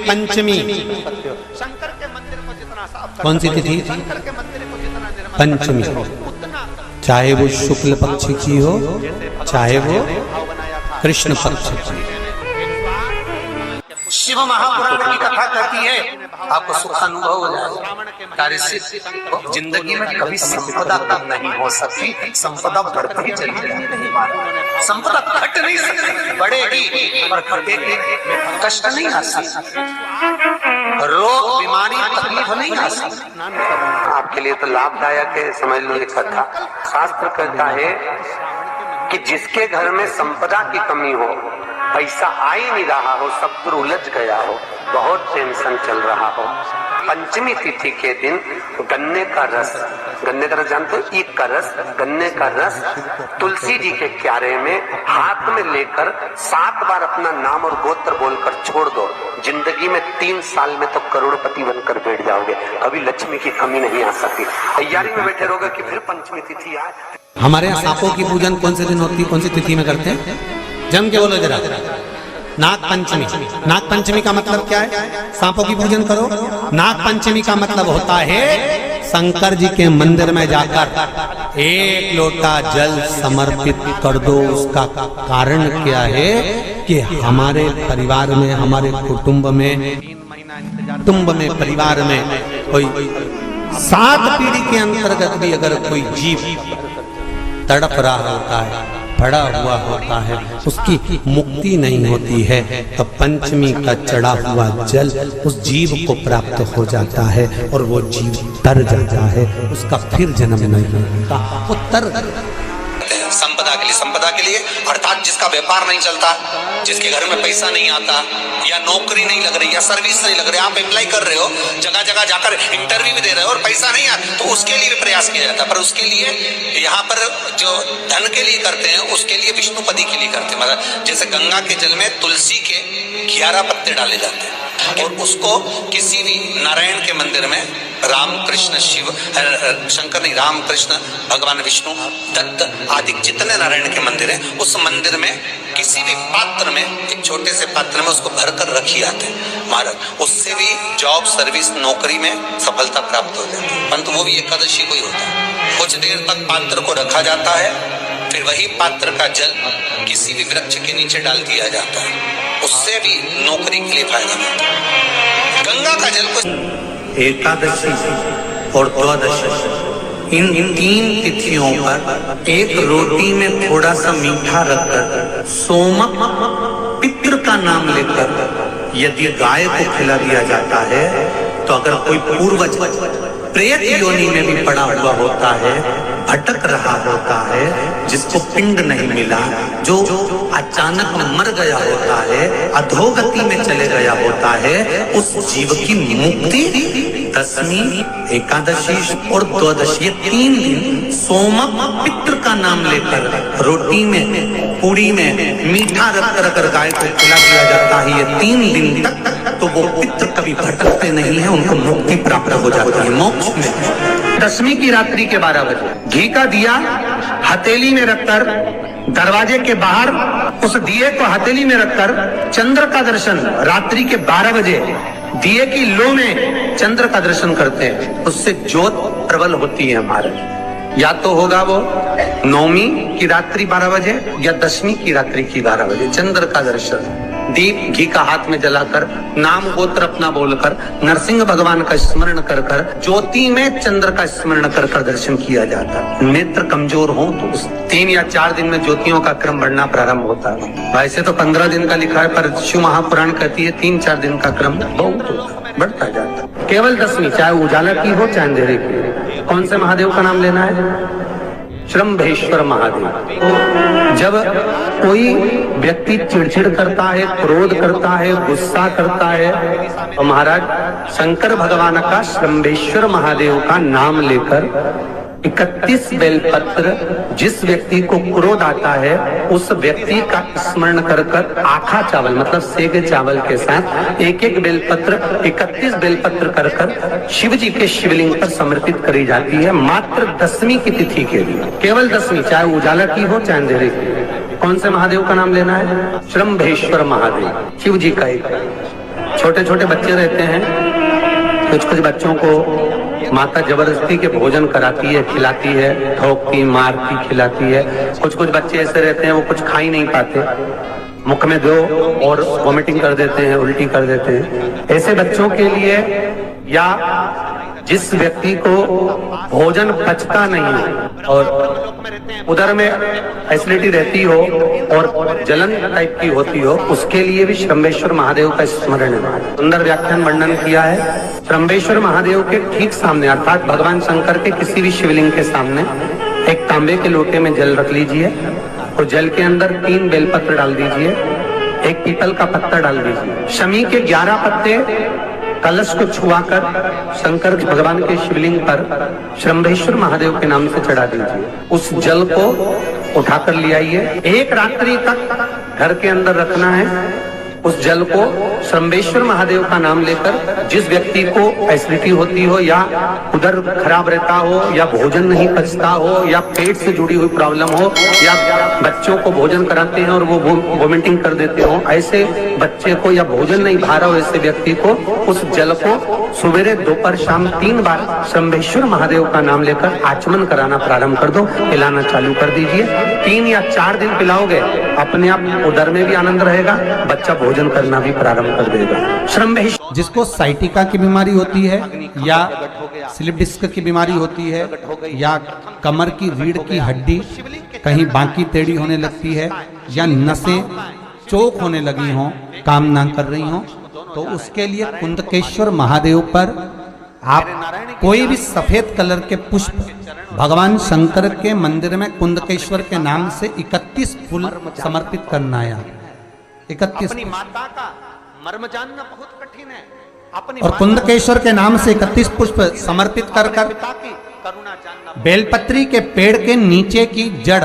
पंचमी। शंकर के मंदिर को जितना साफ, कौन सी तिथि? शंकर के मंदिर को जितना निर्मल पंचमी, उतना, चाहे वो शुक्ल पक्ष की हो चाहे वो कृष्ण पक्ष की। शिव महापुराण की कथा कहती है, आपको सुख अनुभव हो जाएगा। कार्य से जिंदगी में कभी संपदा कम नहीं हो सकती, संपदा बढ़ती चली जाएगी। संपदा घट नहीं सकती, बढ़ेगी और घटेगी, कष्ट नहीं आ सकता, रोग बीमारी तकलीफ नहीं आ सकती। आपके लिए तो लाभदायक है, समझ लो ये कथा। शास्त्र कहता है कि जिसके घर में संपदा की कमी हो, पैसा आ ही नहीं रहा हो, सब पर उलझ गया हो, बहुत टेंशन चल रहा हो, पंचमी तिथि के दिन गन्ने का रस जानते हो, ईख का रस, गन्ने का रस तुलसी जी के क्यारे में हाथ में लेकर 7 बार अपना नाम और गोत्र बोलकर छोड़ दो, जिंदगी में 3 साल में तो करोड़पति बनकर बैठ जाओगे, कभी लक्ष्मी की कमी नहीं आ सकती। तैयारी में बैठे रहोगे कि फिर पंचमी तिथि आए। हमारे यहाँ सांपों की पूजन कौन से दिन होती है, कौन सी तिथि में करते हैं? जम के बोलो जरा। नाग पंचमी। नाग पंचमी का मतलब क्या है? सांपों की पूजन करो। नाग पंचमी का मतलब होता है शंकर जी के मंदिर में जाकर 1 लोटा जल समर्पित कर दो। उसका कारण क्या है कि हमारे परिवार में, हमारे कुटुंब में, परिवार में कोई 7 पीढ़ी के अंतर्गत भी अगर कोई जीव तड़प रहा होता है, पड़ा हुआ होता है, उसकी मुक्ति नहीं होती है, तो पंचमी का चढ़ा हुआ जल उस जीव को प्राप्त हो जाता है और वो जीव तर जाता है, उसका फिर जन्म नहीं होता, वो तर। संपदा के लिए अर्थात जिसका व्यापार नहीं चलता, जिसके घर में पैसा नहीं आता, या नौकरी नहीं लग रही, या सर्विस नहीं लग रही, आप अप्लाई कर रहे हो, जगह जगह जाकर इंटरव्यू भी दे रहे हो और पैसा नहीं आता, तो उसके लिए भी प्रयास किया जाता है। पर उसके लिए यहाँ पर जो धन के लिए करते हैं, उसके लिए विष्णुपदी के लिए करते हैं। मतलब जैसे गंगा के जल में तुलसी के 11 पत्ते डाले जाते हैं और उसको किसी भी नारायण के मंदिर में राम कृष्ण शिव, शंकर नहीं, राम कृष्ण भगवान विष्णु दत्त आदि जितने नारायण के मंदिर हैं, उस मंदिर में किसी भी पात्र में, एक छोटे से पात्र में उसको भर कर रखी जाते हैं महाराज, उससे भी जॉब सर्विस नौकरी में सफलता प्राप्त हो जाती है। परंतु वो भी एकादशी को ही होता है। कुछ देर तक पात्र को रखा जाता है, फिर वही पात्र का जल किसी भी वृक्ष के नीचे डाल दिया जाता है, उससे भी नौकरी के लिए फायदा मिलता है। गंगा का जल को एकादशी और द्वादशी, इन 3 तिथियों पर एक रोटी में थोड़ा सा मीठा रखकर सोमक पितृ का नाम लेकर यदि गाय को खिला दिया जाता है, तो अगर कोई पूर्वज प्रेत योनि में भी पड़ा हुआ होता है, भटक रहा होता है, जिसको पिंड नहीं मिला, जो अचानक मर गया होता है, अधोगति में चले गया होता है, उस जीव की मुक्ति दशमी, एकादशी और द्वादशी, ये 3 दिन सोमक पितृ का नाम लेकर रोटी में, पूरी में मीठा रखकर अगर गाय को खिला दिया जाता है ये 3 दिन तक, तो वो पितृ कभी भटकते नहीं है, उनको मुक्ति प्राप्त हो जाती है मोक्ष में। दशमी की रात्रि के 12 बजे घी का दिया हथेली में रखकर दरवाजे के बाहर, उस दिए को हथेली में रखकर चंद्र का दर्शन रात्रि के 12 बजे दिए की लो में चंद्र का दर्शन करते हैं, उससे ज्योत प्रबल होती है हमारे। या तो होगा वो नौमी की रात्रि 12 बजे या दशमी की रात्रि की 12 बजे चंद्र का दर्शन, दीप घी का हाथ में जलाकर, नाम गोत्र अपना बोलकर, नरसिंह भगवान का स्मरण कर कर, ज्योति में चंद्र का स्मरण कर कर दर्शन किया जाता है। नेत्र कमजोर हो तो उस 3 या 4 दिन में ज्योतियों का क्रम बढ़ना प्रारंभ होता है। वैसे तो 15 दिन का लिखा है, पर शिव महापुराण कहती है 3-4 दिन का क्रम बहुत बढ़ता जाता है। केवल दशमी, चाहे उजाला की हो चाहे अंधेरे की, कौन से महादेव का नाम लेना है? श्रम्भेश्वर महादेव। जब कोई व्यक्ति चिड़चिड़ करता है, क्रोध करता है, गुस्सा करता है, तो महाराज शंकर भगवान का श्रम्भेश्वर महादेव का नाम लेकर 31 बेलपत्र, जिस व्यक्ति को क्रोध आता है उस व्यक्ति का स्मरण कर कर आखा चावल मतलब सेगे चावल के साथ एक बेलपत्र 31 बेलपत्र कर कर शिव जी के शिवलिंग पर समर्पित करी जाती है, मात्र दशमी की तिथि के लिए। केवल दशमी, चाहे उजाला की हो चाहे अंधेरे की। कौन से महादेव का नाम लेना है? श्रम्भेश्वर महादेव, शिव जी का एक छोटे छोटे बच्चे रहते हैं, कुछ बच्चों को माता जबरदस्ती के भोजन कराती है, खिलाती है, ठोकती, मारती, खिलाती है। कुछ बच्चे ऐसे रहते हैं वो कुछ खा ही नहीं पाते, मुख में दो और वॉमिटिंग कर देते हैं, उल्टी कर देते हैं। ऐसे बच्चों के लिए या जिस व्यक्ति को भोजन पचता नहीं और उधर में एसिडिटी रहती हो और जलन टाइप की होती हो, उसके लिए भी श्रम्भेश्वर महादेव का स्मरण है। सुंदर व्याख्यान वर्णन किया है। श्रम्भेश्वर महादेव के ठीक सामने अर्थात भगवान शंकर के किसी भी शिवलिंग के सामने एक तांबे के लोटे में जल रख लीजिए और जल के अंदर 3 बेलपत्र डाल दीजिए, एक पीपल का पत्ता डाल दीजिए, शमी के 11 पत्ते कलश को छुआकर शंकर भगवान के शिवलिंग पर श्रम्भेश्वर महादेव के नाम से चढ़ा दीजिए। उस जल को उठाकर ले आइए, 1 रात्रि तक घर के अंदर रखना है। उस जल को श्रम्भेश्वर महादेव का नाम लेकर जिस व्यक्ति को एसिडिटी होती हो या उधर खराब रहता हो या भोजन नहीं पचता हो या पेट से जुड़ी हुई प्रॉब्लम हो या बच्चों को भोजन कराते हैं और वो वोमिटिंग कर देते हो, ऐसे बच्चे को या भोजन नहीं भा रहा हो ऐसे व्यक्ति को उस जल को सवेरे दोपहर शाम 3 बार श्रम्भेश्वर महादेव का नाम लेकर आचमन कराना प्रारंभ कर दो, पिलाना चालू कर दीजिए। 3 या 4 दिन पिलाओगे, अपने आप उदर में भी आनंद रहेगा, बच्चा भोजन करना भी प्रारंभ कर देगा। श्रम्भेश्वर जिसको साइटिका की बीमारी होती है या स्लिप डिस्क की बीमारी होती है या कमर की रीढ़ की हड्डी कहीं बांकी टेढ़ी होने लगती है या नसें चोक होने लगी हों, काम ना कर रही हों, तो उसके लिए कुंदकेश्वर महादेव पर आप कोई भी सफेद कलर के पुष्प भगवान शंकर के मंदिर में कुंदकेश्वर के नाम से 31 फूल समर्पित करना है। 31 अपनी माता का मर्म जानना बहुत कठिन है। अपनी और कुंदकेश्वर के नाम से 31 पुष्प समर्पित कर पिता की करुणा जानना। बेलपत्री के पेड़ के नीचे की जड़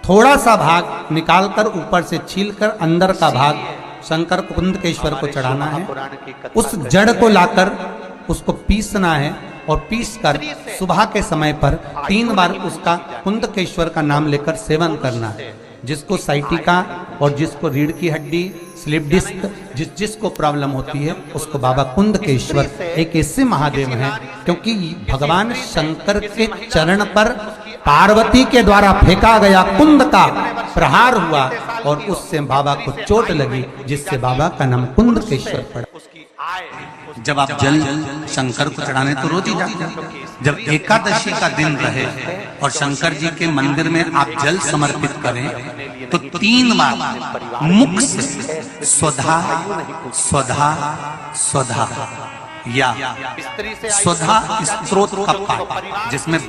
थोड़ा सा भाग निकालकर ऊपर से छीलकर अंदर का भाग शंकर कुंदकेश्वर को चढ़ाना है। उस जड़ को लाकर उसको पीसना है और पीसकर सुबह के समय पर 3 बार उसका कुंदकेश्वर का नाम लेकर सेवन करना है। जिसको साइटिका और जिसको रीढ़ की हड्डी, स्लिप डिस्क, जिसको प्रॉब्लम होती है उसको बाबा कुंदकेश्वर एक ऐसे महादेव हैं, क्योंकि भगवान शंकर के चरण पर पार्वती के द्वारा फेंका गया कुंद का प्रहार हुआ और उससे बाबा को चोट लगी, जिससे बाबा का नाम कुंदकेश्वर पड़ा। जब आप जल शंकर को चढ़ाने तो रोज ही जाते हैं। जब एकादशी का दिन रहे और शंकर जी के मंदिर में आप जल समर्पित करें तो 3 बार मुख से स्वधा स्वधा स्वधा या स्वधा स्तोत्र का पाठ, जिसमें